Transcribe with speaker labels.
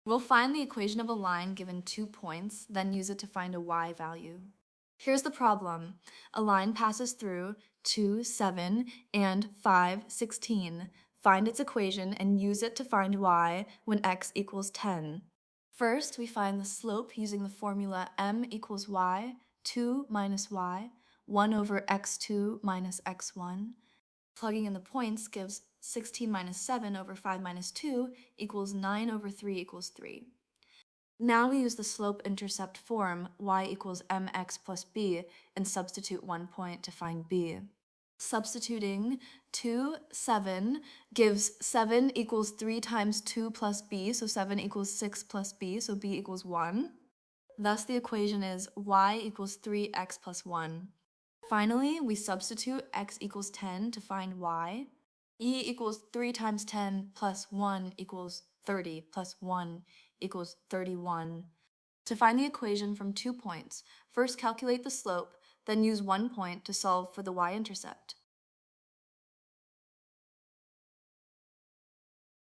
Speaker 1: We'll find the equation of a line given 2 points, then use it to find a y value. Here's the problem. A line passes through 2, 7, and 5, 16. Find its equation and use it to find y when x equals 10. First, we find the slope using the formula m equals y, 2 minus y, 1 over x2 minus x1. Plugging in the points gives 16 minus 7 over 5 minus 2 equals 9 over 3 equals 3. Now we use the slope-intercept form, y equals mx plus b, and substitute 1 point to find b. Substituting 2, 7 gives 7 equals 3 times 2 plus b, so 7 equals 6 plus b, so b equals 1. Thus the equation is y equals 3x plus 1. Finally, we substitute x equals 10 to find y. E equals 3 times 10 plus 1 equals 30 plus 1 equals 31. To find the equation from 2 points, first calculate the slope, then use 1 point to solve for the y-intercept.